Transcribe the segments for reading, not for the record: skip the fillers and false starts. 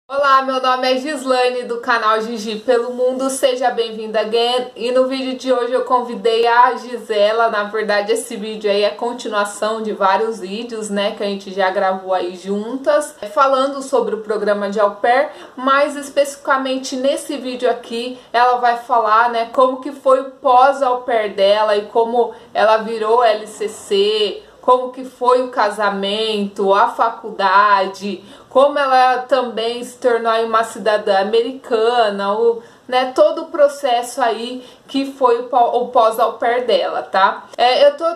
Olá, meu nome é Gislaine do canal Gigi pelo Mundo, seja bem-vinda again. E no vídeo de hoje eu convidei a Gisela. Na verdade, esse vídeo aí é continuação de vários vídeos, né, que a gente já gravou aí juntas, falando sobre o programa de au pair, mas especificamente nesse vídeo aqui ela vai falar, né, como que foi o pós-au pair dela e como ela virou LCC, como que foi o casamento, a faculdade, como ela também se tornou aí uma cidadã americana, né, todo o processo aí que foi o pós-au pair dela, tá?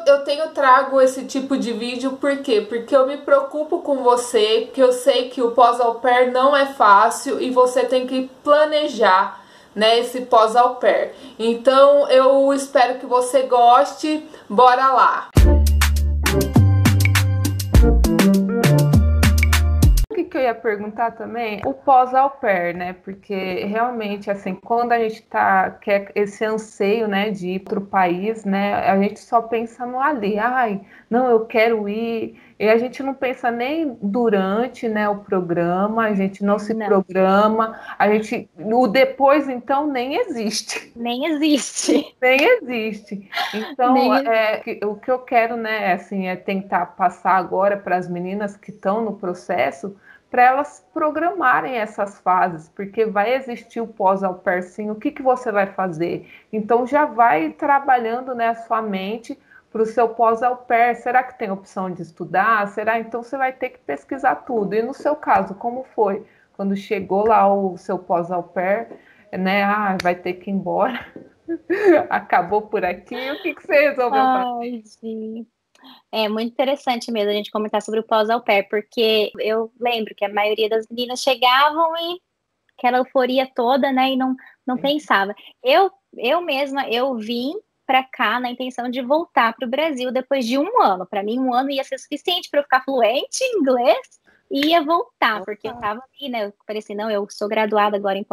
Eu tenho trago esse tipo de vídeo, por quê? Porque eu me preocupo com você, porque eu sei que o pós-au pair não é fácil e você tem que planejar, né, esse pós-au pair. Então eu espero que você goste, bora lá! O que eu ia perguntar também? O pós-au pair, né? Porque realmente, assim, quando a gente quer esse anseio, né, de ir para o país, né, a gente só pensa no ali. Ai, não, eu quero ir. E a gente não pensa nem durante, né, o programa, a gente não se Não, programa, o depois, então, nem existe. nem existe. Nem existe. Então, Nem existe. o que eu quero, né, assim, é tentar passar agora para as meninas que estão no processo, para elas programarem essas fases, porque vai existir o pós-au pair sim, o que que você vai fazer? Então, já vai trabalhando, né, a sua mente para o seu pós-au pair. Será que tem opção de estudar? Será? Então, você vai ter que pesquisar tudo. E no seu caso, como foi? Quando chegou lá o seu pós-au pair, né, vai ter que ir embora. Acabou por aqui. O que que você resolveu fazer? Ai, sim. É muito interessante mesmo a gente comentar sobre o pós-au pair, porque eu lembro que a maioria das meninas chegavam e aquela euforia toda, né, e não pensava. Eu mesma, eu vim para cá na intenção de voltar para o Brasil depois de um ano. Para mim, um ano ia ser suficiente para eu ficar fluente em inglês e ia voltar, porque eu estava ali, né? Eu falei assim, não, eu sou graduada agora em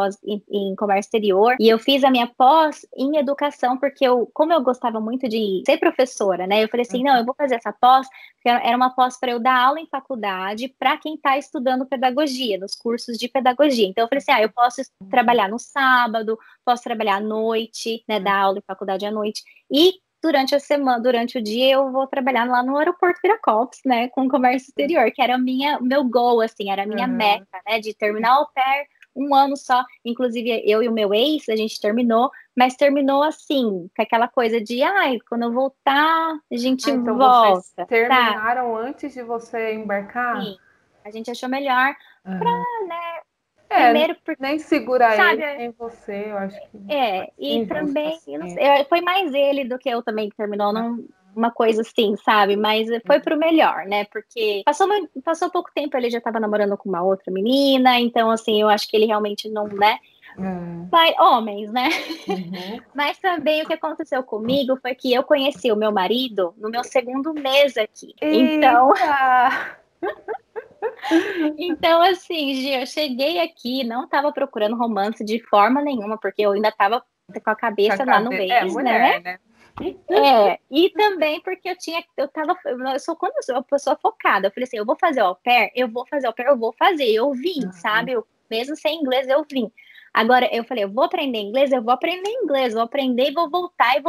comércio exterior e eu fiz a minha pós em educação, porque como eu gostava muito de ser professora, né? Eu falei assim, não, eu vou fazer essa pós, porque era uma pós para eu dar aula em faculdade para quem está estudando pedagogia, nos cursos de pedagogia. Então eu falei assim, eu posso trabalhar no sábado, posso trabalhar à noite, né? Dar aula em faculdade à noite. E durante a semana, durante o dia, eu vou trabalhar lá no aeroporto Viracopos, né, com comércio exterior, que era o meu goal, assim, era a minha Uhum. meta, né, de terminar o au pair um ano só. Inclusive, eu e o meu ex, a gente terminou, mas terminou assim, com aquela coisa de, ai, quando eu voltar, a gente Então vocês volta, tá? terminaram antes de você embarcar? Sim, a gente achou melhor, Uhum. né? É, Primeiro, porque, nem segura ele, sabe, nem você, eu acho que e injusto também, eu não assim. sei, foi mais ele do que eu também que terminou, não, uma coisa assim, sabe? Mas foi pro melhor, né? Porque passou pouco tempo, ele já tava namorando com uma outra menina, então, assim, eu acho que ele realmente não, né? É. Mas, homens, né? Uhum. Mas também o que aconteceu comigo foi que eu conheci o meu marido no meu segundo mês aqui. Então, Eita! então assim, Gi, eu cheguei aqui, não estava procurando romance de forma nenhuma, porque eu ainda estava com a Com a cabeça lá no cabeça. É, ex, né? mulher, né? E também porque eu sou quando eu sou uma pessoa focada, eu falei assim, eu vou fazer au pair, eu vou fazer au pair, eu vou fazer, eu vim, Uhum. sabe? Mesmo sem inglês, eu vim. Agora, eu falei, eu vou aprender inglês, eu vou aprender inglês, vou aprender e vou voltar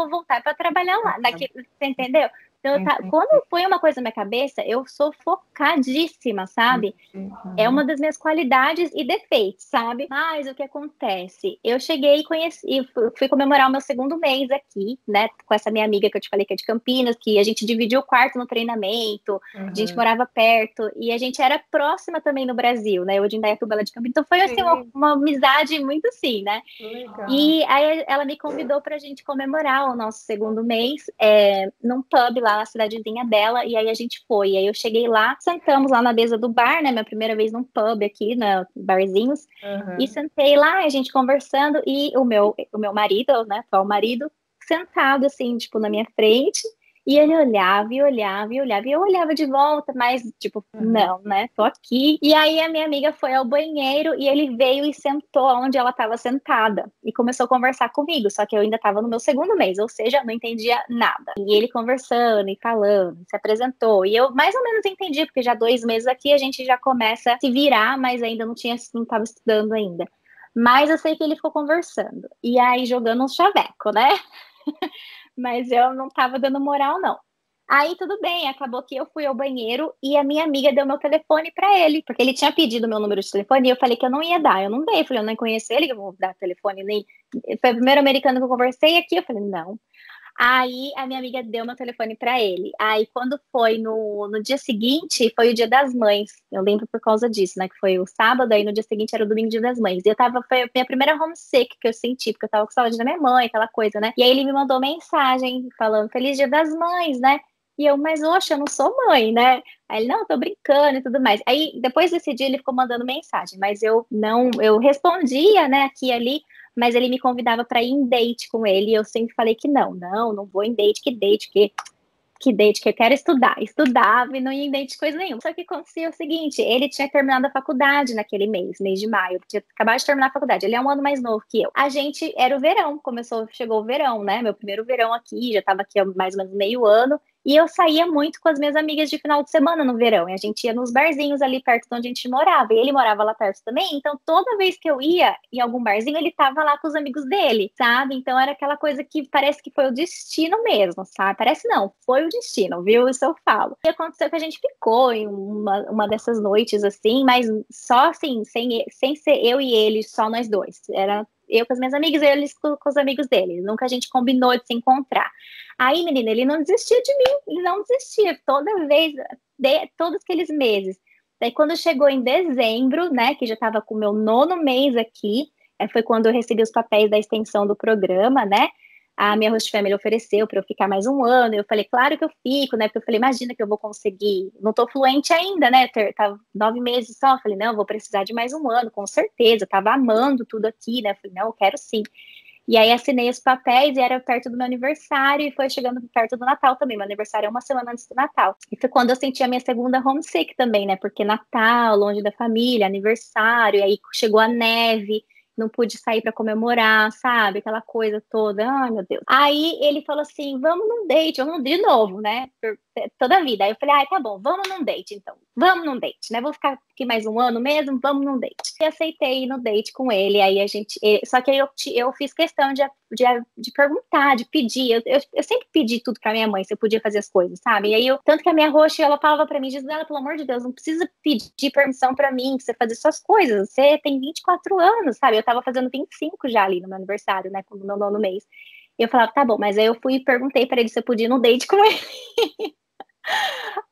para trabalhar lá. Você entendeu? Então, quando Entendi, põe uma coisa na minha cabeça, eu sou focadíssima, sabe? entendi. É Uhum. uma das minhas qualidades e defeitos, sabe? Mas o que acontece? Eu cheguei e conheci, e fui comemorar o meu segundo mês aqui, né? Com essa minha amiga que eu te falei que é de Campinas, que a gente dividiu o quarto no treinamento, a gente Uhum. morava perto e a gente era próxima também no Brasil, né? Eu de Indaiatuba, ela de Campinas. Então foi assim Sim, uma amizade muito assim, né? legal. E aí ela me convidou para a gente comemorar o nosso segundo mês num pub lá na cidadezinha dela. E aí a gente foi. E aí eu cheguei lá, sentamos lá na mesa do bar, né? Minha primeira vez num pub aqui, né? Barzinhos. E Uhum. sentei lá, a gente conversando, e o meu marido, né? Atual marido, sentado assim, tipo, na minha frente. E ele olhava e olhava e olhava, e eu olhava de volta, mas tipo, não, né? Tô aqui. E aí a minha amiga foi ao banheiro e ele veio e sentou onde ela estava sentada e começou a conversar comigo, só que eu ainda estava no meu segundo mês, ou seja, não entendia nada. E ele conversando e falando, se apresentou, e eu mais ou menos entendi, porque já 2 meses aqui a gente já começa a se virar, mas ainda não estava estudando ainda. Mas eu sei que ele ficou conversando, e aí jogando um chaveco, né? Mas eu não tava dando moral, não. Aí tudo bem, acabou que eu fui ao banheiro e a minha amiga deu meu telefone pra ele, porque ele tinha pedido meu número de telefone e eu falei que eu não ia dar, eu não dei, eu falei, eu nem conheço ele, que eu vou dar telefone, nem... Foi o primeiro americano que eu conversei aqui, eu falei, não. Aí a minha amiga deu meu telefone pra ele. Aí quando foi no dia seguinte, foi o Dia das Mães. Eu lembro por causa disso, né? Que foi o sábado, aí no dia seguinte era o domingo, Dia das Mães. E foi a minha primeira homesick que eu senti, porque eu tava com saudade da minha mãe, aquela coisa, né? E aí ele me mandou mensagem falando Feliz Dia das Mães, né? E eu, mas oxe, eu não sou mãe, né? Aí ele, não, tô brincando e tudo mais. Aí depois desse dia ele ficou mandando mensagem, mas eu não, eu respondia, né, aqui e ali, mas ele me convidava para ir em date com ele, e eu sempre falei que não vou em date, que date, que eu quero estudar. Estudava e não ia em date de coisa nenhuma. Só que acontecia o seguinte, ele tinha terminado a faculdade naquele mês de maio, tinha acabado de terminar a faculdade, ele é um ano mais novo que eu. A gente, era o verão, chegou o verão, né, meu primeiro verão aqui, já tava aqui há mais ou menos meio ano, e eu saía muito com as minhas amigas de final de semana no verão. E a gente ia nos barzinhos ali perto de onde a gente morava. E ele morava lá perto também. Então, toda vez que eu ia em algum barzinho, ele tava lá com os amigos dele, sabe? Então, era aquela coisa que parece que foi o destino mesmo, sabe? Parece não, foi o destino, viu? Isso eu falo. E aconteceu que a gente ficou em uma dessas noites, assim, mas só assim, sem ser eu e ele, só nós dois. Era eu com as minhas amigas e eles com os amigos dele. Nunca a gente combinou de se encontrar. Aí, menina, ele não desistia de mim, ele não desistia, toda vez, todos aqueles meses. Daí, quando chegou em dezembro, né, que já estava com o meu 9º mês aqui, foi quando eu recebi os papéis da extensão do programa, né, a minha host family ofereceu para eu ficar mais um ano, eu falei, claro que eu fico, né, porque eu falei, imagina que eu vou conseguir, não tô fluente ainda, né, tá 9 meses só, eu falei, não, eu vou precisar de mais um ano, com certeza, eu tava amando tudo aqui, né, eu falei, não, eu quero sim. E aí assinei os papéis e era perto do meu aniversário e foi chegando perto do Natal também. Meu aniversário é uma semana antes do Natal. E foi quando eu senti a minha segunda homesick também, né? Porque Natal, longe da família, aniversário, e aí chegou a neve, não pude sair para comemorar, sabe? Aquela coisa toda. Ai, meu Deus. Aí ele falou assim: vamos num date, vamos de novo, né? Toda a vida. Aí eu falei: ai, tá bom, vamos num date então. Vamos num date, né? Vou ficar aqui mais um ano mesmo, vamos num date. E aceitei ir no date com ele. Aí a gente. Só que aí eu fiz questão de perguntar, de pedir. Eu sempre pedi tudo pra minha mãe, se eu podia fazer as coisas, sabe? E aí tanto que a minha host, ela falava pra mim, Gisela, pelo amor de Deus, não precisa pedir permissão pra mim, pra você fazer suas coisas. Você tem 24 anos, sabe? Eu tava fazendo 25 já ali no meu aniversário, né? No meu 9º mês. E eu falava, tá bom, mas aí eu fui e perguntei pra ele se eu podia ir no date com ele.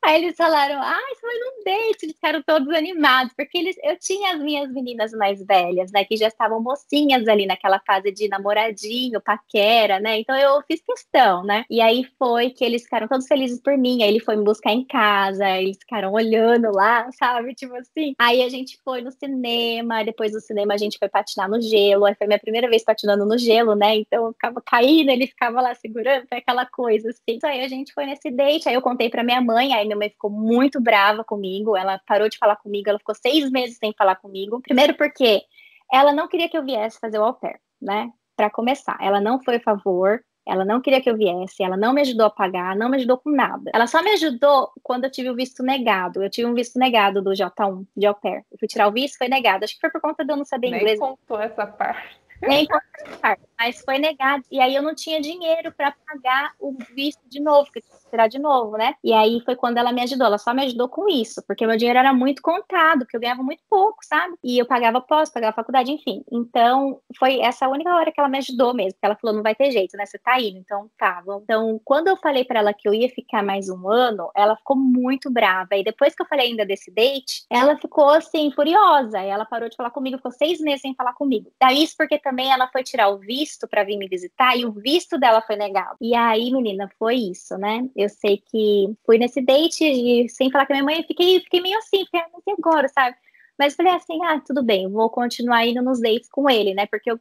Aí eles falaram, você foi num date, eles ficaram todos animados, porque eu tinha as minhas meninas mais velhas, né, que já estavam mocinhas ali naquela fase de namoradinho, paquera, né, então eu fiz questão, né, e aí foi que eles ficaram todos felizes por mim, aí ele foi me buscar em casa, eles ficaram olhando lá, sabe, tipo assim, aí a gente foi no cinema, depois do cinema a gente foi patinar no gelo, aí foi minha primeira vez patinando no gelo, né, então eu ficava caindo, ele ficava lá segurando, foi aquela coisa assim, aí a gente foi nesse date, aí eu contei pra minha mãe, aí minha mãe ficou muito brava comigo, ela parou de falar comigo, ela ficou 6 meses sem falar comigo. Primeiro porque ela não queria que eu viesse fazer o au pair, né? Para começar, ela não foi a favor, ela não queria que eu viesse, ela não me ajudou a pagar, não me ajudou com nada. Ela só me ajudou quando eu tive o visto negado. Eu tive um visto negado do J1, de au pair. Eu fui tirar o visto, foi negado. Acho que foi por conta de eu não saber inglês. Nem contou essa parte. Nem contar, mas foi negado. E aí eu não tinha dinheiro para pagar o visto de novo, que eu tinha que tirar de novo, né? E aí foi quando ela me ajudou. Ela só me ajudou com isso, porque meu dinheiro era muito contado, porque eu ganhava muito pouco, sabe? E eu pagava pós, pagava faculdade, enfim. Então foi essa a única hora que ela me ajudou mesmo, porque ela falou: não vai ter jeito, né? Você tá indo, então tá. Vamos. Então, quando eu falei para ela que eu ia ficar mais um ano, ela ficou muito brava. E depois que eu falei ainda desse date, ela ficou assim, furiosa. E ela parou de falar comigo, ficou 6 meses sem falar comigo. Daí isso porque também ela foi tirar o visto para vir me visitar e o visto dela foi negado. E aí, menina, foi isso, né? Eu sei que fui nesse date e sem falar com a minha mãe, fiquei meio assim, fiquei, não sei agora, sabe? Mas falei assim, tudo bem, vou continuar indo nos dates com ele, né? Porque eu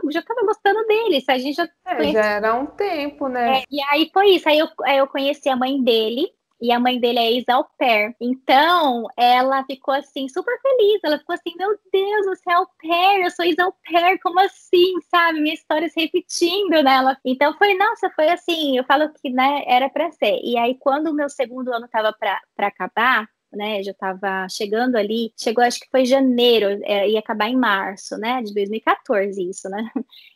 já tava gostando dele, a gente já Já era um tempo, né? e aí foi isso, aí eu conheci a mãe dele, e a mãe dele é ex-au pair. Então, ela ficou assim, super feliz. Ela ficou assim, meu Deus, você é au pair, eu sou ex-au pair, como assim, sabe? Minha história se repetindo nela. Então, nossa, foi assim, eu falo que, né, era pra ser. E aí, quando o meu segundo ano tava pra acabar, né, já estava chegando ali, chegou acho que foi janeiro, ia acabar em março, né, de 2014 isso, né,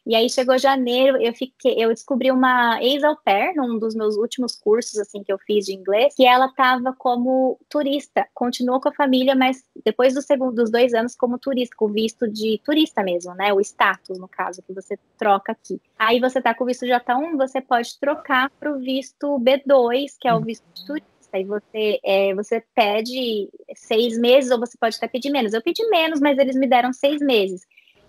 e aí chegou janeiro, eu descobri uma ex-au pair num dos meus últimos cursos, assim, que eu fiz de inglês, que ela estava como turista, continuou com a família, mas depois dos 2 anos como turista, com visto de turista mesmo, né, o status, no caso, que você troca aqui. Aí você tá com o visto J1, você pode trocar para o visto B2, que é o visto de turista. Aí você pede 6 meses ou você pode até pedir menos. Eu pedi menos, mas eles me deram 6 meses.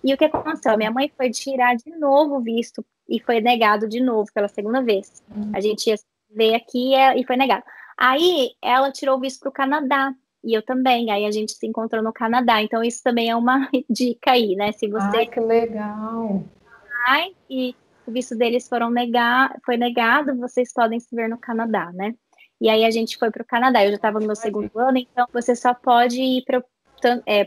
E o que aconteceu? Minha mãe foi tirar de novo o visto e foi negado de novo pela segunda vez. A gente ia ver aqui e foi negado. Aí ela tirou o visto para o Canadá e eu também. Aí a gente se encontrou no Canadá. Então isso também é uma dica aí, né? Se você Ai, que legal. vai e o visto deles foi negado, vocês podem se ver no Canadá, né? E aí a gente foi para o Canadá. Eu já estava no meu segundo ano, então você só pode ir para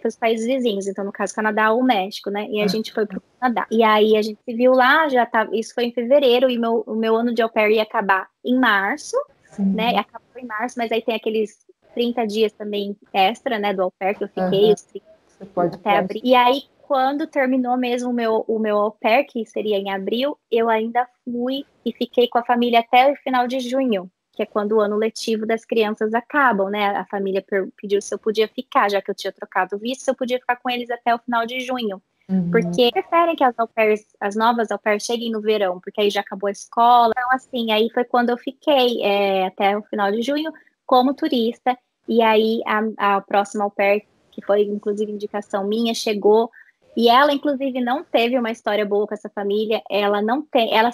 os países vizinhos, então no caso Canadá ou México, né? E a gente foi para o Canadá. E aí a gente se viu lá, isso foi em fevereiro, e o meu ano de au pair ia acabar em março, né? Acabou em março, mas aí tem aqueles 30 dias também extra, né, do au pair que eu fiquei, os 30 Você pode até abril. E aí, quando terminou mesmo o meu au pair, que seria em abril, eu ainda fui e fiquei com a família até o final de junho, que é quando o ano letivo das crianças acabam, né? A família pediu se eu podia ficar, já que eu tinha trocado o visto, se eu podia ficar com eles até o final de junho. Porque preferem que as novas au pairs cheguem no verão, porque aí já acabou a escola. Então, assim, aí foi quando eu fiquei até o final de junho como turista. E aí a próxima au pair, que foi inclusive indicação minha, chegou. E ela, inclusive, não teve uma história boa com essa família. Ela não tem. Ela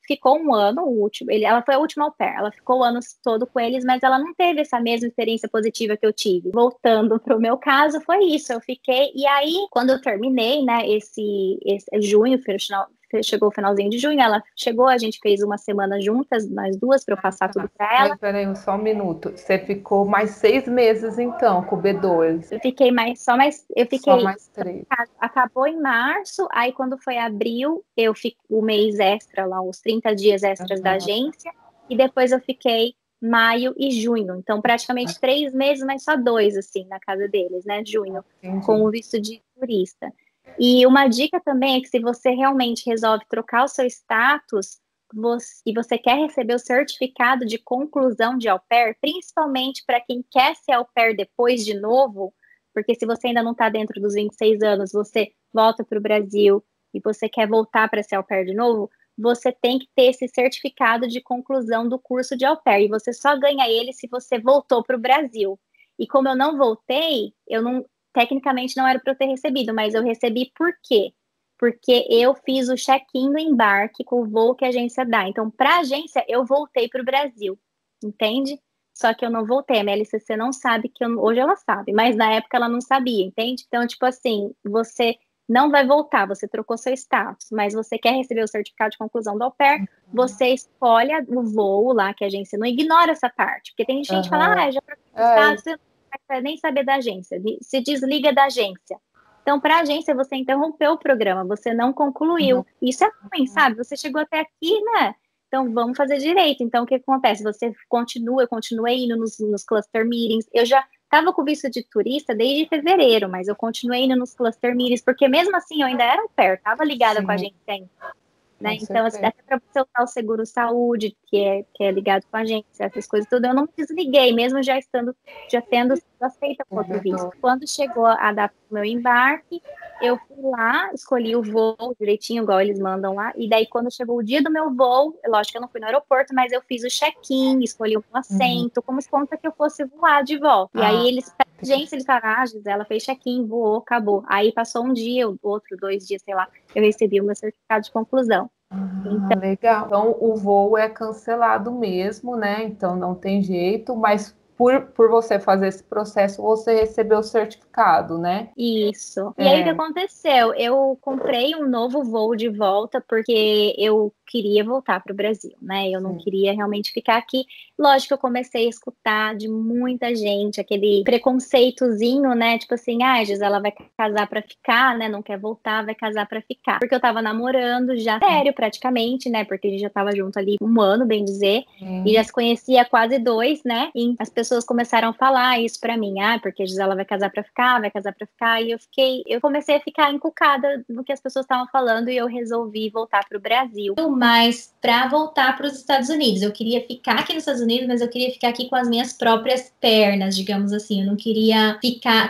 ficou um ano, o último. Ela foi a última au pair. Ela ficou o ano todo com eles, mas ela não teve essa mesma experiência positiva que eu tive. Voltando para o meu caso, foi isso. Eu fiquei. E aí, quando eu terminei, né, esse junho, chegou o finalzinho de junho, ela chegou, a gente fez uma semana juntas, nós duas, para eu passar tudo para ela. Mas peraí, só um minuto. Você ficou mais 6 meses, então, com o B2? Eu fiquei eu fiquei. Só mais 3. Acabou em março, aí quando foi abril, eu fiquei o mês extra lá, os 30 dias extras da agência, e depois eu fiquei maio e junho. Então, praticamente 3 meses, mas só 2, assim, na casa deles, né? Junho, com o visto de turista. E uma dica também é que se você realmente resolve trocar o seu status e você quer receber o certificado de conclusão de au pair, principalmente para quem quer ser au pair depois de novo, porque se você ainda não está dentro dos 26 anos, você volta para o Brasil e você quer voltar para ser au pair de novo, você tem que ter esse certificado de conclusão do curso de au pair, e você só ganha ele se você voltou para o Brasil. E como eu não voltei, tecnicamente não era para eu ter recebido, mas eu recebi por quê? Porque eu fiz o check-in do embarque com o voo que a agência dá. Então, para a agência, eu voltei para o Brasil, entende? Só que eu não voltei. A minha LCC não sabe hoje ela sabe, mas na época ela não sabia, entende? Então, tipo assim, você não vai voltar, você trocou seu status, mas você quer receber o certificado de conclusão do au pair, você escolhe o voo lá, que a agência não ignora essa parte, porque tem gente que fala, já troquei o status, você não vai nem saber da agência, se desliga da agência. Então, para a agência, você interrompeu o programa, você não concluiu. Isso é ruim, sabe? Você chegou até aqui, né? Então, vamos fazer direito. Então, o que acontece? Você eu continuei indo nos cluster meetings. Eu já estava com visto de turista desde fevereiro, mas eu continuei indo nos cluster meetings, porque mesmo assim eu ainda era au pair, estava ligada com a gente ainda. Né? Então, até para você usar o seguro saúde, que é ligado com a gente, essas coisas tudo, eu não me desliguei, mesmo já tendo sido aceita com outro visto. Quando chegou a data do meu embarque, eu fui lá, escolhi o voo direitinho, igual eles mandam lá, e daí quando chegou o dia do meu voo, lógico que eu não fui no aeroporto, mas eu fiz o check-in, escolhi um assento, como se conta que eu fosse voar de volta. E aí eles falaram, Gisela fez check-in, voou, acabou. Aí passou um dia, outro, 2 dias, sei lá, eu recebi o meu certificado de conclusão. Legal. Então, o voo é cancelado mesmo, né? Então, não tem jeito, mas por você fazer esse processo, você recebeu o certificado, né? Isso. E aí o que aconteceu? Eu comprei um novo voo de volta porque eu queria voltar para o Brasil, né? Eu não queria realmente ficar aqui. Lógico que eu comecei a escutar de muita gente aquele preconceitozinho, né? Tipo assim, ah, Gisela vai casar para ficar, né? Não quer voltar, vai casar para ficar. Porque eu tava namorando já sério praticamente, né? Porque a gente já tava junto ali 1 ano, bem dizer. E já se conhecia há quase 2, né? E as pessoas começaram a falar isso pra mim. Ah, porque a Gisela vai casar pra ficar, vai casar pra ficar. E eu comecei a ficar encucada no que as pessoas estavam falando e eu resolvi voltar pro Brasil. Mas pra voltar para os Estados Unidos, eu queria ficar aqui nos Estados Unidos, mas eu queria ficar aqui com as minhas próprias pernas, digamos assim. Eu não queria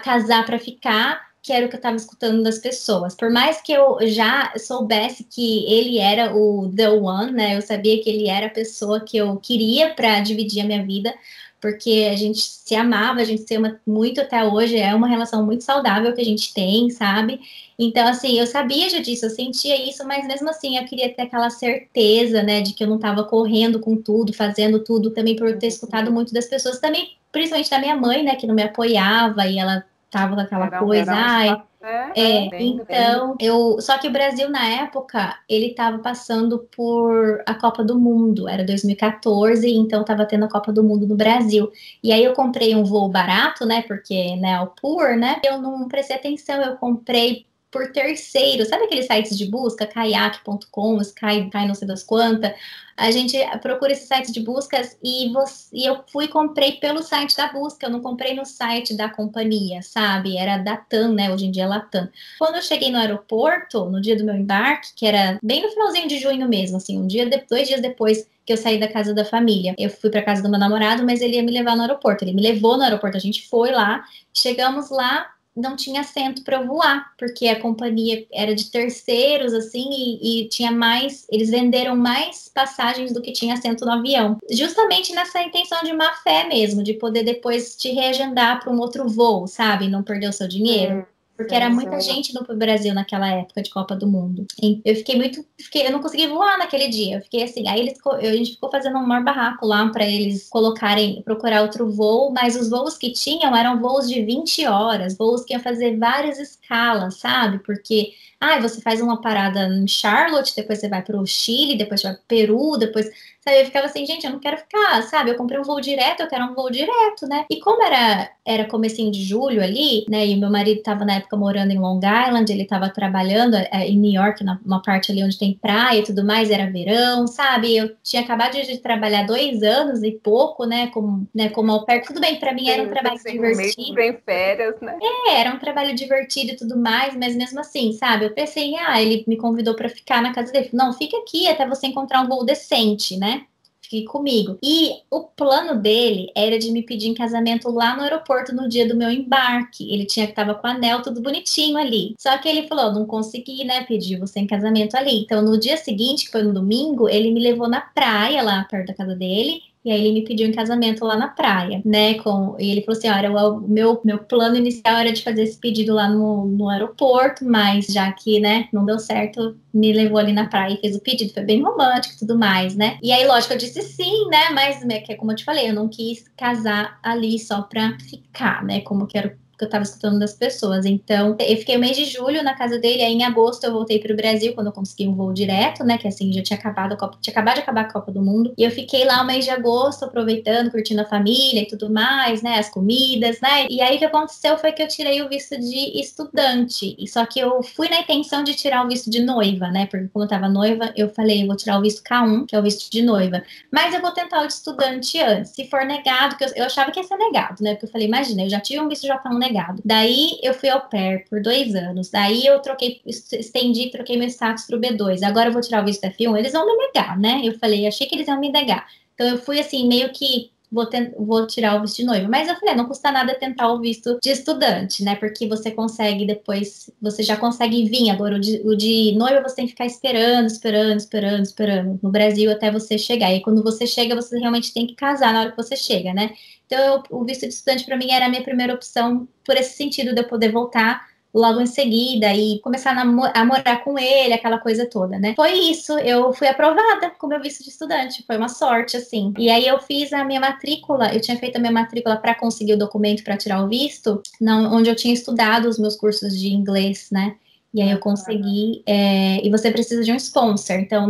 casar pra ficar, que era o que eu estava escutando das pessoas. Por mais que eu já soubesse que ele era o the one, né? Eu sabia que ele era a pessoa que eu queria para dividir a minha vida, porque a gente se amava, a gente se ama muito até hoje, é uma relação muito saudável que a gente tem, sabe? Então, assim, eu sabia já disso, eu sentia isso, mas mesmo assim eu queria ter aquela certeza, né, de que eu não estava correndo com tudo, fazendo tudo, também por ter escutado muito das pessoas, também, principalmente da minha mãe, né, que não me apoiava e ela tava com aquela coisa, então, só que o Brasil na época, ele estava passando por a Copa do Mundo, era 2014, então estava tendo a Copa do Mundo no Brasil, e aí eu comprei um voo barato, né, porque, né, ao Pur, né, eu não prestei atenção, eu comprei por terceiro, sabe aqueles sites de busca, kayak.com, Sky, não sei das quantas, a gente procura esses sites de buscas e eu fui e comprei pelo site da busca, eu não comprei no site da companhia, sabe? Era da TAM, né? Hoje em dia é Latam. Quando eu cheguei no aeroporto, no dia do meu embarque, que era bem no finalzinho de junho mesmo, assim, 2 dias depois que eu saí da casa da família. Eu fui para casa do meu namorado, mas ele ia me levar no aeroporto. Ele me levou no aeroporto, a gente foi lá, chegamos lá, não tinha assento para voar, porque a companhia era de terceiros, assim, e tinha mais, eles venderam mais passagens do que tinha assento no avião. Justamente nessa intenção de má fé mesmo, de poder depois te reagendar para um outro voo, sabe? Não perder o seu dinheiro. Porque era muita gente no Brasil naquela época de Copa do Mundo. Eu fiquei eu não consegui voar naquele dia. Eu fiquei assim, aí a gente ficou fazendo um maior barraco lá para eles procurar outro voo, mas os voos que tinham eram voos de 20 horas, voos que iam fazer várias escalas, sabe? Porque você faz uma parada em Charlotte, depois você vai para o Chile, depois você vai para o Peru, depois, sabe, eu ficava assim, gente, eu não quero ficar, sabe? Eu comprei um voo direto, eu quero um voo direto, né? E como era comecinho de julho ali, né? E o meu marido estava na época morando em Long Island, ele estava trabalhando em New York, numa parte ali onde tem praia e tudo mais, era verão, sabe? Eu tinha acabado de trabalhar 2 anos e pouco, né? Como au pair. Tudo bem, para mim era um trabalho divertido. Bem férias, né? Era um trabalho divertido e tudo mais, mas mesmo assim, sabe? Eu pensei, ele me convidou para ficar na casa dele. Não, fica aqui até você encontrar um voo decente, né? Fique comigo. E o plano dele era de me pedir em casamento lá no aeroporto no dia do meu embarque. Ele tava com o anel tudo bonitinho ali. Só que ele falou, não consegui, né, pedir você em casamento ali. Então, no dia seguinte, que foi no domingo, ele me levou na praia, lá perto da casa dele. E aí ele me pediu em casamento lá na praia, né? E ele falou assim, olha, o meu plano inicial era de fazer esse pedido lá no aeroporto, mas já que, né, não deu certo, me levou ali na praia e fez o pedido. Foi bem romântico e tudo mais, né? E aí, lógico, eu disse sim, né? Mas, como eu te falei, eu não quis casar ali só pra ficar, né? Como que eu tava escutando das pessoas. Então, eu fiquei o mês de julho na casa dele, aí em agosto eu voltei pro Brasil, quando eu consegui um voo direto, né, que assim, já tinha acabado tinha acabado de acabar a Copa do Mundo, e eu fiquei lá o mês de agosto, aproveitando, curtindo a família e tudo mais, né, as comidas, né, e aí o que aconteceu foi que eu tirei o visto de estudante, e só que eu fui na intenção de tirar o visto de noiva, né, porque como eu tava noiva, eu falei, eu vou tirar o visto K1, que é o visto de noiva, mas eu vou tentar o de estudante antes, se for negado, que eu achava que ia ser negado, né, porque eu falei, imagina, eu já tive um visto J1 negado, daí eu fui au pair por 2 anos, daí eu troquei meu status pro B2, agora eu vou tirar o visto F1, eles vão me negar, né? Eu falei, achei que eles iam me negar, então eu fui assim, meio que vou tirar o visto de noiva, mas eu falei, não custa nada tentar o visto de estudante, né? Porque você consegue depois, você já consegue vir, agora o de noiva você tem que ficar esperando no Brasil até você chegar, e quando você chega, você realmente tem que casar na hora que você chega, né? Então, o visto de estudante para mim era a minha primeira opção, por esse sentido de eu poder voltar logo em seguida e começar a morar com ele, aquela coisa toda, né? Foi isso, eu fui aprovada com meu visto de estudante, foi uma sorte, assim. E aí eu fiz a minha matrícula, eu tinha feito a minha matrícula para conseguir o documento para tirar o visto, onde eu tinha estudado os meus cursos de inglês, né? E aí eu consegui, e você precisa de um sponsor. Então,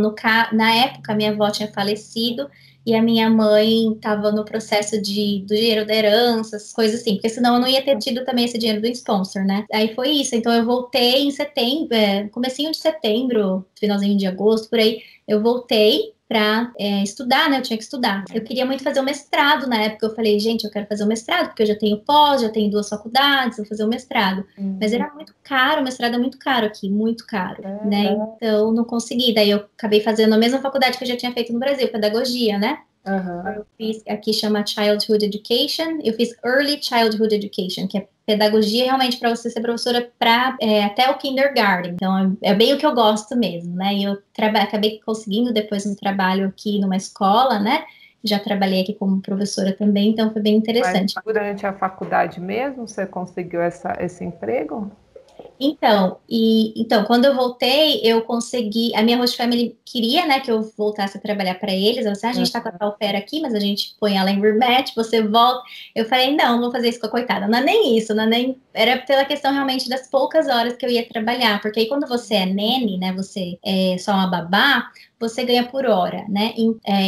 na época, minha avó tinha falecido, e a minha mãe estava no processo do dinheiro da herança, essas coisas assim, porque senão eu não ia ter tido também esse dinheiro do sponsor, né? Aí foi isso, então eu voltei em setembro, comecinho de setembro, finalzinho de agosto, por aí, eu voltei para estudar, né? Eu tinha que estudar. Eu queria muito fazer o mestrado na época. Eu falei, gente, eu quero fazer o mestrado, porque eu já tenho pós, já tenho 2 faculdades, vou fazer o mestrado. Mas era muito caro, o mestrado é muito caro aqui, muito caro, né? Então não consegui. Daí eu acabei fazendo a mesma faculdade que eu já tinha feito no Brasil, pedagogia, né? Eu fiz, aqui chama Childhood Education, eu fiz Early Childhood Education, que é pedagogia realmente para você ser professora para até o kindergarten. Então é bem o que eu gosto mesmo, né? E eu acabei conseguindo depois um trabalho aqui numa escola, né? Já trabalhei aqui como professora também, então foi bem interessante. Mas durante a faculdade mesmo, você conseguiu esse emprego? Então, quando eu voltei, eu consegui. A minha host family queria, né, que eu voltasse a trabalhar para eles. Ela disse, a gente tá com a au pair aqui, mas a gente põe ela em rematch, você volta. Eu falei, não vou fazer isso com a coitada. Não é nem isso, não é nem. Era pela questão realmente das poucas horas que eu ia trabalhar. Porque aí quando você é nene, né, você é só uma babá, você ganha por hora, né?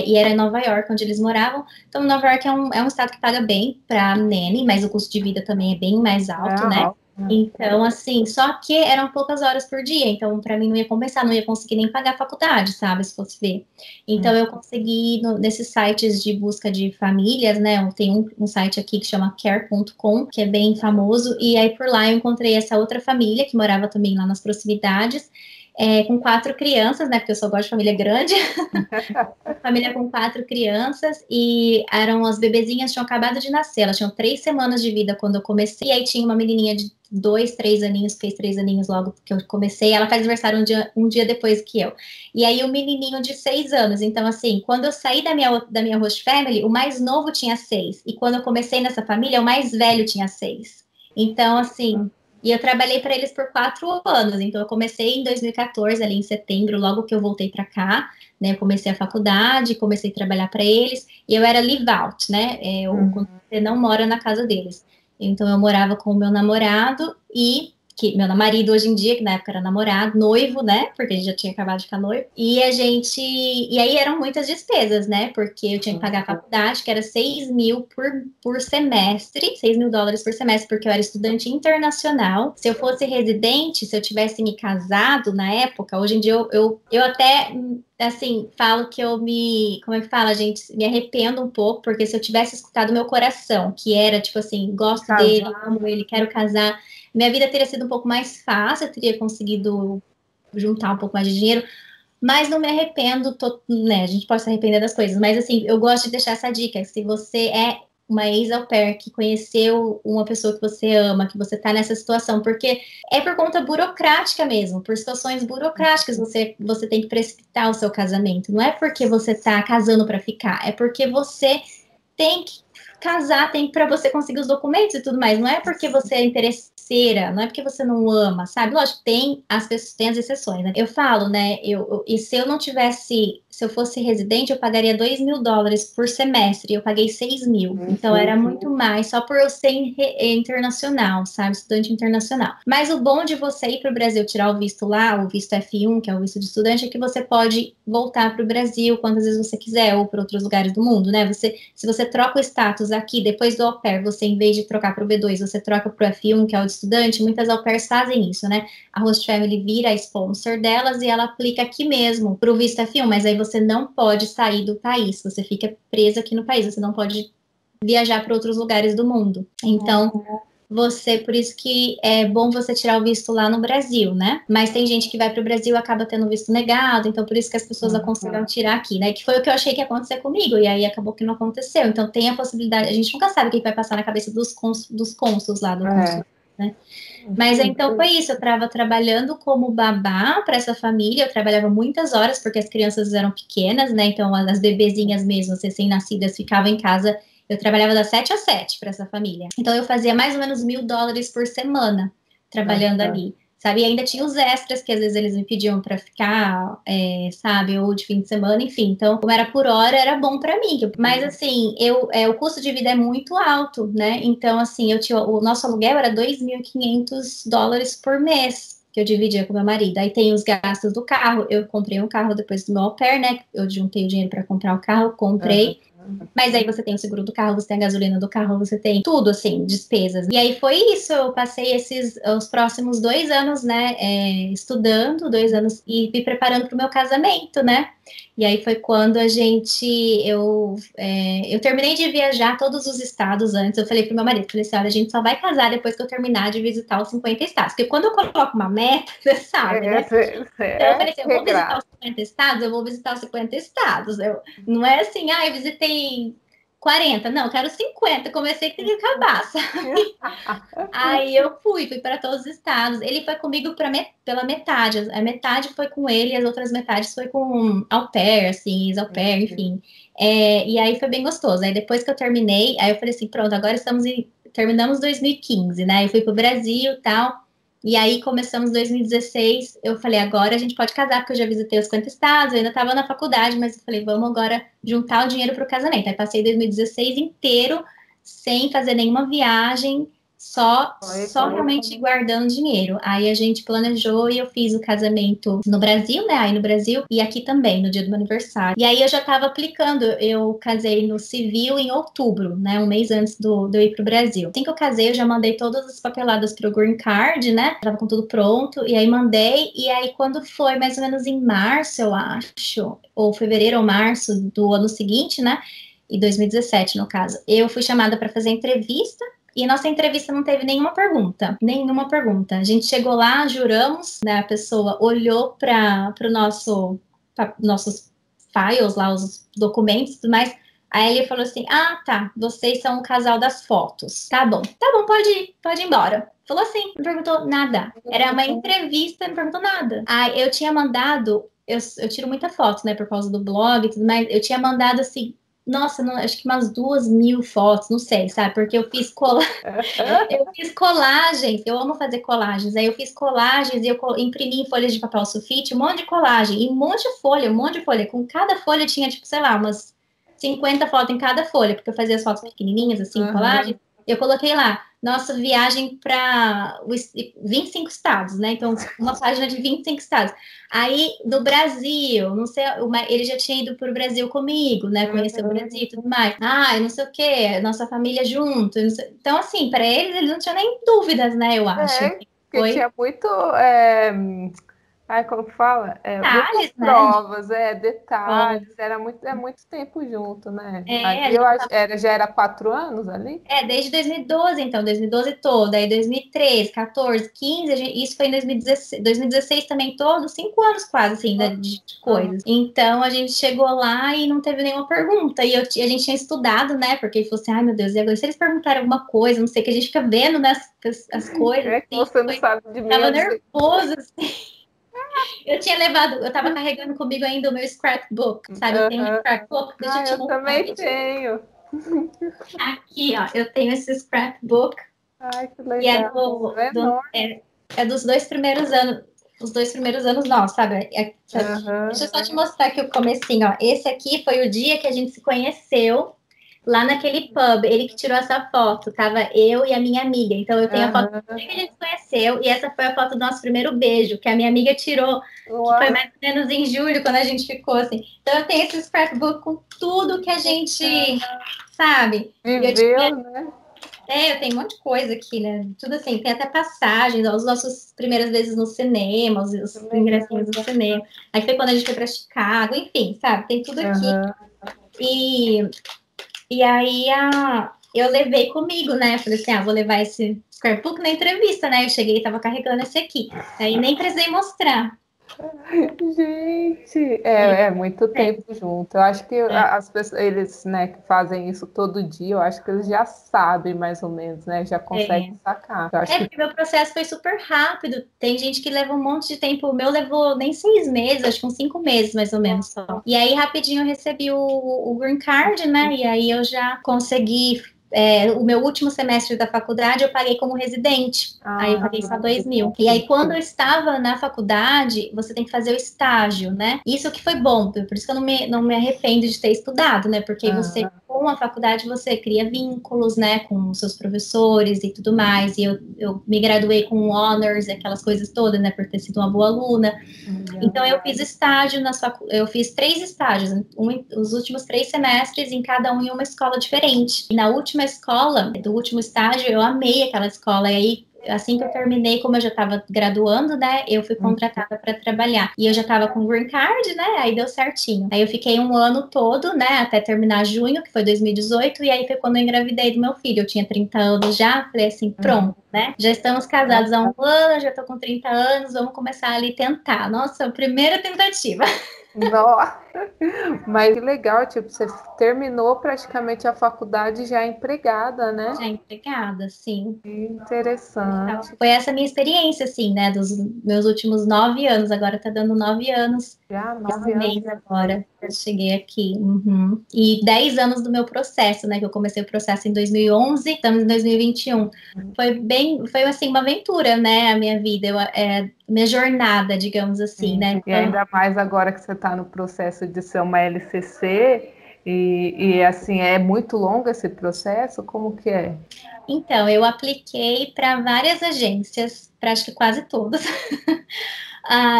E era em Nova York, onde eles moravam. Então, Nova York é um estado que paga bem para nene, mas o custo de vida também é bem mais alto, né? Então, assim, só que eram poucas horas por dia, então para mim não ia compensar, não ia conseguir nem pagar a faculdade, sabe, se fosse ver. Então eu consegui, nesses sites de busca de famílias, né, tem um site aqui que chama care.com, que é bem famoso, e aí por lá eu encontrei essa outra família que morava também lá nas proximidades, com 4 crianças, né, porque eu só gosto de família grande, família com 4 crianças, e eram as bebezinhas, tinham acabado de nascer, elas tinham 3 semanas de vida quando eu comecei, e aí tinha uma menininha de 2, 3 aninhos, fez 3 aninhos logo que eu comecei, ela faz aniversário um dia depois que eu, e aí o menininho de 6 anos, então assim, quando eu saí da minha host family, o mais novo tinha 6, e quando eu comecei nessa família, o mais velho tinha 6, então assim... E eu trabalhei para eles por 4 anos. Então, eu comecei em 2014, ali em setembro, logo que eu voltei para cá, né? Eu comecei a faculdade, comecei a trabalhar para eles. E eu era live out, né? Quando você não mora na casa deles. Então, eu morava com o meu namorado que meu marido hoje em dia, que na época era namorado, noivo, né? Porque a gente já tinha acabado de ficar noivo. E aí eram muitas despesas, né? Porque eu tinha que pagar a faculdade, que era 6 mil por semestre, 6 mil dólares por semestre, porque eu era estudante internacional. Se eu fosse residente, se eu tivesse me casado na época, hoje em dia eu até assim, falo que como é que fala, gente? Me arrependo um pouco, porque se eu tivesse escutado meu coração, que era tipo assim, gosto dele, amo ele, quero casar, minha vida teria sido um pouco mais fácil, eu teria conseguido juntar um pouco mais de dinheiro, mas não me arrependo, né? A gente pode se arrepender das coisas, mas assim, eu gosto de deixar essa dica: se você é uma ex-au pair que conheceu uma pessoa que você ama, que você tá nessa situação, porque é por conta burocrática mesmo, por situações burocráticas você tem que precipitar o seu casamento. Não é porque você tá casando para ficar, é porque você tem que casar, tem para você conseguir os documentos e tudo mais. Não é porque você é interesseira, não é porque você não ama, sabe? Lógico, tem as pessoas, tem as exceções, né? Eu falo, né? E se eu não tivesse, se eu fosse residente, eu pagaria 2 mil dólares por semestre. Eu paguei 6 mil. Então era muito mais, só por eu ser internacional, sabe? Estudante internacional. Mas o bom de você ir para o Brasil tirar o visto lá, o visto F1, que é o visto de estudante, é que você pode voltar para o Brasil quantas vezes você quiser, ou para outros lugares do mundo, né? Se você troca o status aqui, depois do au pair, você, em vez de trocar para o B2, você troca para o F1, que é o de estudante, muitas au pairs fazem isso, né? A host family vira a sponsor delas e ela aplica aqui mesmo para o visto F1, mas aí você não pode sair do país, você fica presa aqui no país, você não pode viajar para outros lugares do mundo. Então, por isso que é bom você tirar o visto lá no Brasil, né? Mas tem gente que vai para o Brasil e acaba tendo visto negado, então por isso que as pessoas aconselham tirar aqui, né? Que foi o que eu achei que ia acontecer comigo, e aí acabou que não aconteceu. Então tem a possibilidade, a gente nunca sabe o que vai passar na cabeça dos cônsuls lá do consulado, né? Mas então foi isso, eu estava trabalhando como babá para essa família, eu trabalhava muitas horas, porque as crianças eram pequenas, né? Então as bebezinhas mesmo, recém-nascidas, ficavam em casa. Eu trabalhava das 7 às 7 para essa família. Então eu fazia mais ou menos 1.000 dólares por semana trabalhando ali. Sabe, e ainda tinha os extras que às vezes eles me pediam para ficar, sabe, ou de fim de semana, enfim. Então, como era por hora, era bom para mim. Mas assim, o custo de vida é muito alto, né? Então, assim, o nosso aluguel era $2.500 por mês, que eu dividia com meu marido. Aí tem os gastos do carro. Eu comprei um carro depois do meu au pair, né? Eu juntei o dinheiro para comprar o carro, comprei. Mas aí você tem o seguro do carro, você tem a gasolina do carro, você tem tudo, assim, despesas. E aí foi isso, eu passei os próximos 2 anos, né, estudando, 2 anos, e me preparando para o meu casamento, né? E aí foi quando eu terminei de viajar todos os estados antes. Eu falei pro meu marido, falei assim, olha, a gente só vai casar depois que eu terminar de visitar os 50 estados. Porque quando eu coloco uma meta, você sabe, né? Então eu falei assim, eu vou visitar os 50 estados, eu vou visitar os 50 estados. Não é assim, eu visitei 40, não, eu quero 50, comecei que tem que acabar, sabe? Aí eu fui para todos os estados. Ele foi comigo pela metade. A metade foi com ele, as outras metades foi com au pair, assim, ex-au pair, enfim. E aí foi bem gostoso. Aí depois que eu terminei, aí eu falei assim, pronto, agora terminamos 2015, né? Eu fui pro Brasil e tal. E aí começamos 2016, eu falei, agora a gente pode casar, porque eu já visitei os 50 estados, eu ainda estava na faculdade, mas eu falei, vamos agora juntar o dinheiro para o casamento. Aí passei 2016 inteiro sem fazer nenhuma viagem, só realmente guardando dinheiro. Aí a gente planejou e eu fiz o casamento no Brasil, né? Aí no Brasil e aqui também, no dia do meu aniversário. E aí eu já estava aplicando, eu casei no civil em outubro, né? Um mês antes de eu ir pro Brasil. Assim que eu casei, eu já mandei todas as papeladas pro Green Card, né? Tava com tudo pronto, e aí mandei, e aí quando foi mais ou menos em março, eu acho, ou fevereiro ou março do ano seguinte, né? Em 2017, no caso, eu fui chamada para fazer entrevista. E nossa entrevista não teve nenhuma pergunta. Nenhuma pergunta. A gente chegou lá, juramos, né? A pessoa olhou para nossos files lá, os documentos e tudo mais. Aí ele falou assim: ah, tá, vocês são o casal das fotos. Tá bom, pode ir embora. Falou assim, não perguntou nada. Era uma entrevista, não perguntou nada. Aí eu tinha mandado, eu tiro muita foto, né, por causa do blog e tudo mais. Eu tinha mandado assim. Nossa, acho que umas 2.000 fotos, não sei, sabe? Porque eu fiz colagens, eu amo fazer colagens. Aí eu fiz colagens e eu imprimi em folhas de papel sulfite, um monte de colagem, e um monte de folha. Com cada folha tinha, tipo, sei lá, umas 50 fotos em cada folha, porque eu fazia as fotos pequenininhas, assim, colagem. Eu coloquei lá, nossa viagem para 25 estados, né? Então, uma página de 25 estados. Aí, do Brasil, não sei, ele já tinha ido para o Brasil comigo, né? Conheceu o Brasil e tudo mais. Ah, não sei o quê, nossa família junto. Então, assim, para eles não tinha nem dúvidas, né? Eu acho. Porque tinha muito. Como que fala? Detalhes, muitas provas, detalhes. É muito tempo junto, né? Ali eu acho, já era 4 anos ali? Desde 2012, então, 2012 todo, aí 2013, 14, 15, isso foi em 2016, 2016 também todo, 5 anos quase, assim, de coisas. Então, a gente chegou lá e não teve nenhuma pergunta, e a gente tinha estudado, né, porque ele falou assim, ai meu Deus, e agora, se eles perguntarem alguma coisa, não sei, que a gente fica vendo, né, as coisas. É que você não sabe de mim. Tava nervoso, assim. Eu tava carregando comigo ainda o meu scrapbook, sabe? Eu tenho um scrapbook, deixa eu te mostrar. Eu também tenho. Aqui, ó, eu tenho esse scrapbook. Ai, que legal. É dos 2 primeiros anos. Os 2 primeiros anos, não, sabe? Deixa eu só te mostrar aqui o comecinho, ó. Esse aqui foi o dia que a gente se conheceu lá naquele pub. Ele que tirou essa foto. Tava eu e a minha amiga. Então eu tenho a foto do dia que a gente se conheceu. E essa foi a foto do nosso primeiro beijo, que a minha amiga tirou. Que foi mais ou menos em julho, quando a gente ficou assim. Então eu tenho esse scrapbook com tudo que a gente, sabe? Viveu, né? Eu tenho um monte de coisa aqui, né? Tudo assim, tem até passagens, ó, as nossas primeiras vezes no cinema, os ingressinhos do cinema. Aí foi quando a gente foi para Chicago, enfim, sabe? Tem tudo aqui. E aí eu levei comigo, né? Eu falei assim, vou levar esse scrapbook na entrevista, né? Eu cheguei e tava carregando esse aqui. Aí nem precisei mostrar. Gente, é muito tempo junto. Eu acho que as pessoas, eles, né, que fazem isso todo dia, eu acho que eles já sabem mais ou menos, né? Já conseguem sacar. Porque meu processo foi super rápido. Tem gente que leva um monte de tempo. O meu levou nem 6 meses, acho que uns 5 meses mais ou menos só. E aí rapidinho eu recebi o Green Card, né? E aí eu já consegui o meu último semestre da faculdade eu paguei como residente, aí eu paguei só 2.000. E aí, quando eu estava na faculdade, você tem que fazer o estágio, né? Isso que foi bom, por isso que eu não me arrependo de ter estudado, né? Porque você, com a faculdade, você cria vínculos, né, com os seus professores e tudo mais. E eu me graduei com honors, aquelas coisas todas, né, por ter sido uma boa aluna. Então, eu fiz estágio eu fiz 3 estágios, os últimos 3 semestres, em cada um em uma escola diferente. E na última escola, do último estágio, eu amei aquela escola. E aí, assim que eu terminei, como eu já estava graduando, né, eu fui contratada para trabalhar. E eu já estava com green card, né, aí deu certinho. Aí eu fiquei um ano todo, né, até terminar junho, que foi 2018, e aí foi quando eu engravidei do meu filho. Eu tinha 30 anos já, falei assim, pronto, né, já estamos casados há um ano, já tô com 30 anos, vamos começar ali tentar. Nossa, primeira tentativa. Nossa, mas que legal, tipo, você terminou praticamente a faculdade já empregada, né? Já empregada, sim. Interessante. Foi essa minha experiência, assim, né, dos meus últimos 9 anos, agora tá dando 9 anos. Já 9 anos agora, eu cheguei aqui. E 10 anos do meu processo, né, que eu comecei o processo em 2011, estamos em 2021. Foi assim, uma aventura, né, a minha vida, minha jornada, digamos assim, né. E ainda mais agora que você está no processo de ser uma LCC, e assim, é muito longo esse processo, como que é? Então, eu apliquei para várias agências, para acho que quase todas.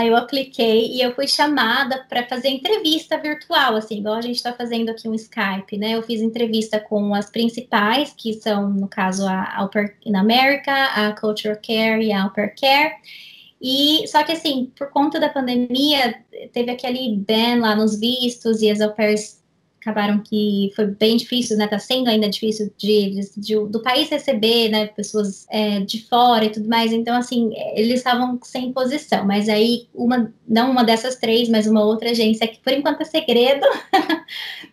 Eu apliquei e eu fui chamada para fazer entrevista virtual, assim, igual a gente está fazendo aqui um Skype, né? Eu fiz entrevista com as principais, que são, no caso, a Au Pair in America, a Cultural Care e a Au Pair Care. E só que assim, por conta da pandemia, teve aquele ban lá nos vistos e as au pairs acabaram que foi bem difícil, né? Tá sendo ainda difícil do país receber, né? Pessoas de fora e tudo mais. Então, assim, eles estavam sem posição. Mas aí, não uma dessas 3, mas uma outra agência, que por enquanto é segredo,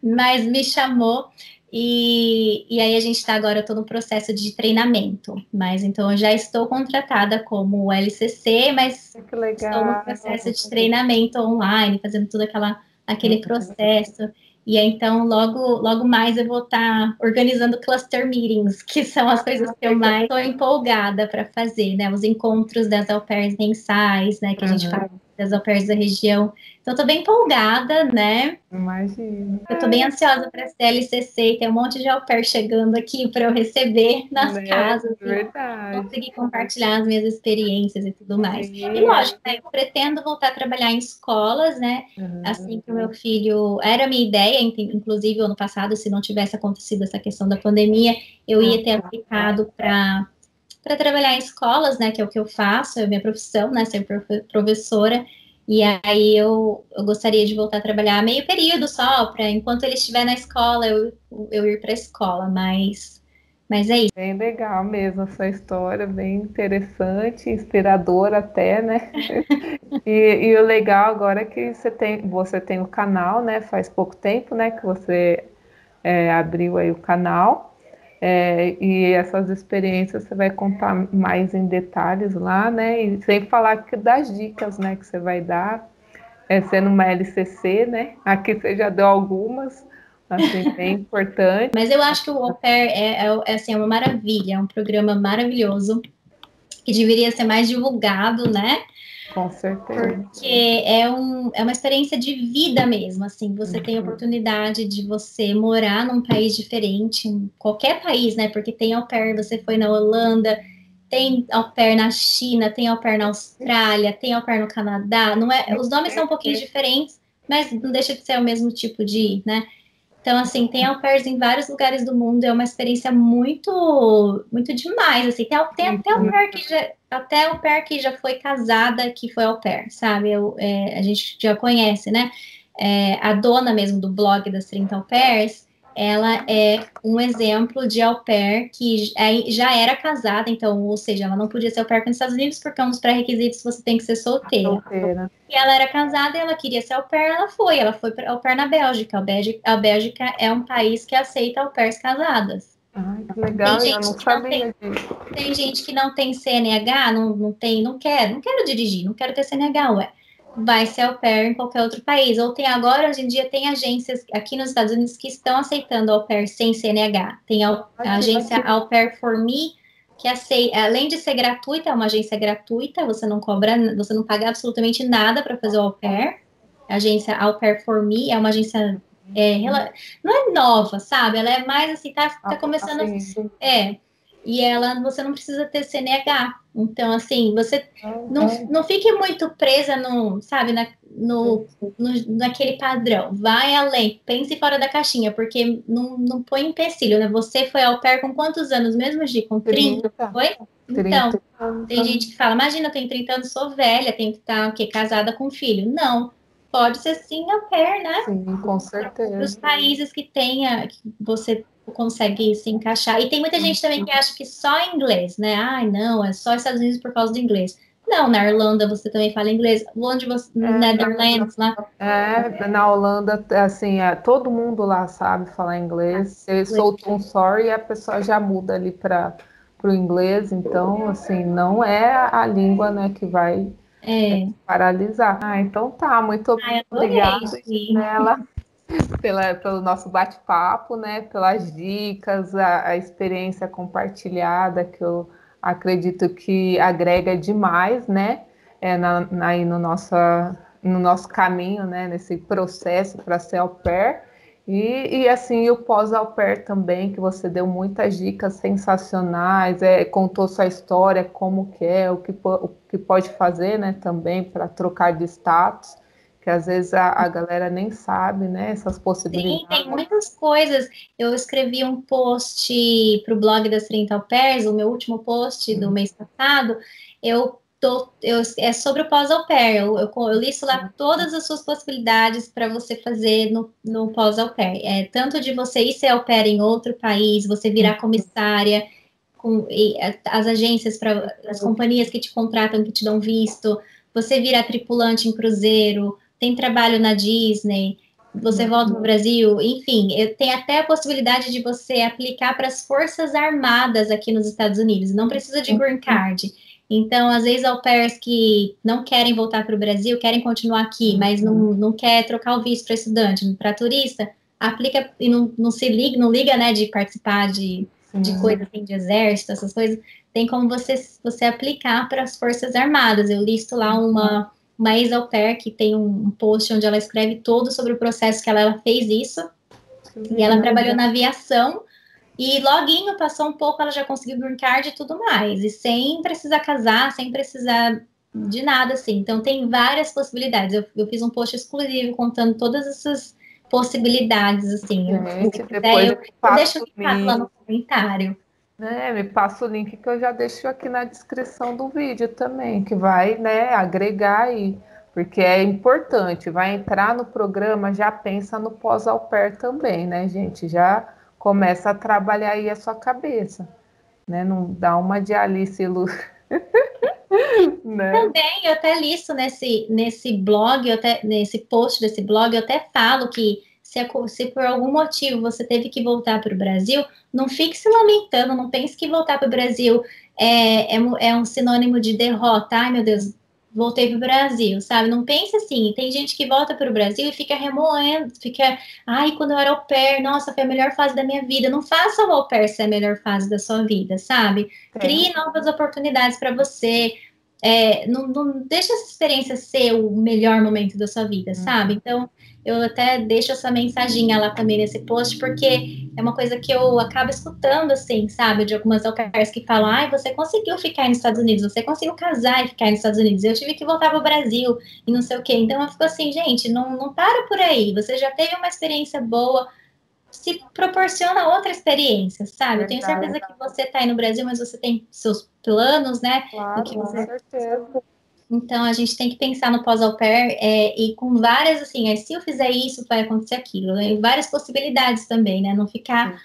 mas me chamou. E aí a gente está agora, eu estou no processo de treinamento, mas então eu já estou contratada como LCC, mas estou no processo de treinamento online, fazendo todo aquele processo. E aí, então, logo mais eu vou estar organizando cluster meetings, que são as coisas que eu mais estou empolgada para fazer, né? Os encontros das au pairs mensais, né? Que a gente faz das au pairs da região. Então, estou bem empolgada, né? Imagino. Eu estou bem ansiosa para ser LCC e tem um monte de au pair chegando aqui para eu receber nas casas. Verdade. Conseguir compartilhar as minhas experiências e tudo mais. E lógico, né, eu pretendo voltar a trabalhar em escolas, né? Assim que o meu filho... Era a minha ideia, inclusive ano passado, se não tivesse acontecido essa questão da pandemia, eu ia ter aplicado para trabalhar em escolas, né? Que é o que eu faço, é a minha profissão, né? Ser professora. E aí eu gostaria de voltar a trabalhar meio período só, para enquanto ele estiver na escola, eu ir para a escola, mas é isso. Bem legal mesmo essa história, bem interessante, inspiradora até, né? E o legal agora é que você tem o canal, né? Faz pouco tempo, né, que você abriu aí o canal. E essas experiências você vai contar mais em detalhes lá, né? E sem falar das dicas, né, que você vai dar, sendo uma LCC, né? Aqui você já deu algumas, assim, bem importante. Mas eu acho que o Au Pair assim, é uma maravilha, é um programa maravilhoso, que deveria ser mais divulgado, né? Com certeza. Porque é uma experiência de vida mesmo, assim, você tem a oportunidade de você morar num país diferente, em qualquer país, né, porque tem au pair, você foi na Holanda, tem au pair na China, tem au pair na Austrália, tem au pair no Canadá, os nomes são um pouquinho diferentes, mas não deixa de ser o mesmo tipo né, então, assim, tem au pairs em vários lugares do mundo, é uma experiência muito, muito demais, assim, tem até au pair que já foi casada, que foi au pair, sabe, a gente já conhece, né, a dona mesmo do blog das 30 au pairs, ela é um exemplo de au pair que já era casada, então, ou seja, ela não podia ser au pair nos Estados Unidos, porque é um dos pré-requisitos, você tem que ser solteira. E ela era casada e ela queria ser au pair, ela foi au pair na Bélgica. A Bélgica é um país que aceita au pairs casadas. Ai, que legal, eu não sabia disso. Tem gente que não tem CNH, não quero dirigir, não quero ter CNH, ué. vai ser au pair em qualquer outro país. Ou tem agora, hoje em dia, tem agências aqui nos Estados Unidos que estão aceitando au pair sem CNH. Tem a agência Au Pair for Me, que além de ser gratuita, é uma agência gratuita, você não cobra, você não paga absolutamente nada para fazer o au pair. A agência Au Pair for Me é uma agência não é nova, sabe? Ela é mais assim, tá começando e você não precisa ter CNH. Então, assim, você não fique muito presa sabe, naquele padrão. Vai além, pense fora da caixinha, porque não põe empecilho, né? Você foi au pair com quantos anos mesmo, Gi? Com 30, foi? Então, 30. Tem gente que fala, imagina, eu tenho 30 anos, sou velha, tenho que estar casada com filho. Não, pode ser sim au pair, né? Sim, com certeza. Os países que você consegue se encaixar. E tem muita gente também que acha que só inglês, né? Ai, não, é só Estados Unidos por causa do inglês. Não, na Irlanda você também fala inglês. Onde você, Netherlands, lá. Na Holanda, assim, todo mundo lá sabe falar inglês. Você soltou um sorry e a pessoa já muda ali para o inglês. Então, assim, não é a língua, né, que vai paralisar. Então tá, muito obrigada, Gisela, pelo nosso bate-papo, né, pelas dicas, a experiência compartilhada, que eu acredito que agrega demais, né, aí no nosso caminho, né, nesse processo para ser au pair. E assim, o pós-au pair também, que você deu muitas dicas sensacionais, contou sua história, como que é, o que pode fazer, né, também para trocar de status, que às vezes a galera nem sabe, né, essas possibilidades. Sim, tem muitas coisas. Eu escrevi um post para o blog das 30 au pairs, o meu último post do mês passado, é sobre o pós-au pair. Eu listo lá todas as suas possibilidades para você fazer no pós-au pair. Tanto de você ir ser au pair em outro país, você virar comissária, as agências, as companhias que te contratam, que te dão visto, você virar tripulante em cruzeiro, tem trabalho na Disney, você volta no Brasil, enfim, tem até a possibilidade de você aplicar para as Forças Armadas aqui nos Estados Unidos, não precisa de green card. Então, às vezes, au pairs que não querem voltar para o Brasil, querem continuar aqui, mas não quer trocar o visto para estudante, para turista, aplica e não liga, né, de participar de coisas assim, de exército, essas coisas, tem como você aplicar para as Forças Armadas. Eu listo lá uma ex-au pair que tem um post onde ela escreve todo sobre o processo que ela fez isso, e ela trabalhou na aviação, e loguinho, passou um pouco, ela já conseguiu green card e tudo mais, e sem precisar casar, sem precisar de nada, assim. Então, tem várias possibilidades. Eu fiz um post exclusivo contando todas essas possibilidades, assim. Gente, depois eu deixo o link lá no comentário. Me passa o link que eu já deixo aqui na descrição do vídeo também, que vai, né, agregar aí, porque é importante, vai entrar no programa, já pensa no pós-au pair também, né, gente? Já começa a trabalhar aí a sua cabeça, né? Não dá uma de Alice né? Também, eu até listo nesse blog, nesse post desse blog, eu até falo que se por algum motivo você teve que voltar para o Brasil, não fique se lamentando, não pense que voltar para o Brasil é um sinônimo de derrota. Ai, meu Deus, voltei para o Brasil, sabe? Não pense assim. Tem gente que volta para o Brasil e fica remoendo, ai, quando eu era au pair, nossa, foi a melhor fase da minha vida. Não faça o au pair ser a melhor fase da sua vida, sabe? Crie novas oportunidades para você. Não deixa essa experiência ser o melhor momento da sua vida, sabe? Então, eu até deixo essa mensaginha lá também nesse post, porque é uma coisa que eu acabo escutando, assim, sabe? De algumas au pairs que falam, ai, você conseguiu ficar nos Estados Unidos, você conseguiu casar e ficar nos Estados Unidos, eu tive que voltar para o Brasil e não sei o quê. Então, eu fico assim, gente, não para por aí, você já teve uma experiência boa, se proporciona outra experiência, sabe? Eu tenho certeza que você está aí no Brasil, mas você tem seus planos, né? Claro, com certeza. Então, a gente tem que pensar no pós-au pair e com várias, assim, se eu fizer isso, vai acontecer aquilo. Né? Várias possibilidades também, né? Não ficar...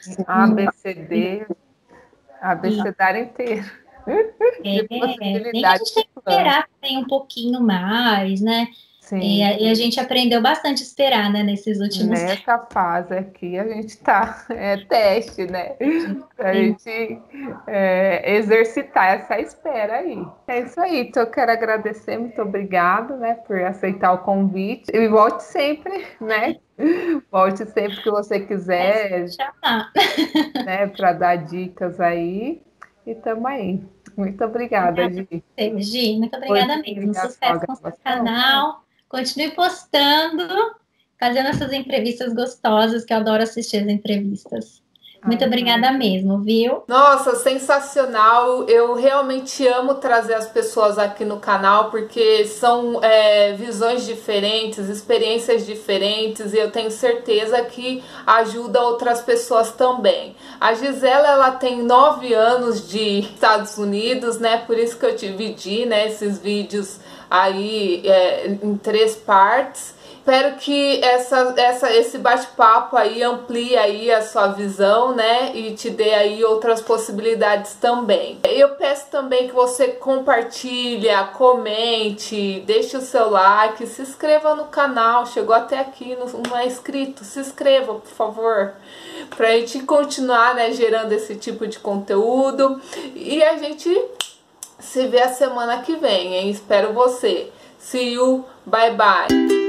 ABCdário inteiro. Nem a gente tem que esperar também um pouquinho mais, né? Sim. E a gente aprendeu bastante a esperar, né, nesses últimos tempos. Nessa fase aqui a gente tá, é teste, né? Pra gente exercitar essa espera aí. É isso aí, então eu quero agradecer, muito obrigado, né, por aceitar o convite. E volte sempre, né? Volte sempre que você quiser, Chamar. né, para dar dicas aí. E tamo aí. Muito obrigada, Gi. Gi, muito Foi obrigada muito mesmo. obrigada pela Sucesso com o seu gravação. canal. Continue postando, fazendo essas entrevistas gostosas, que eu adoro assistir as entrevistas. Muito obrigada mesmo, viu? Nossa, sensacional! Eu realmente amo trazer as pessoas aqui no canal porque são visões diferentes, experiências diferentes e eu tenho certeza que ajuda outras pessoas também. A Gisela, ela tem 9 anos de Estados Unidos, né? Por isso que eu dividi, né, esses vídeos aí em 3 partes. Espero que esse bate-papo aí amplie aí a sua visão, né? E te dê aí outras possibilidades também. Eu peço também que você compartilhe, comente, deixe o seu like, se inscreva no canal. Chegou até aqui, não é inscrito? Se inscreva, por favor. Pra gente continuar, né, gerando esse tipo de conteúdo. E a gente se vê a semana que vem, hein? Espero você. See you, bye bye.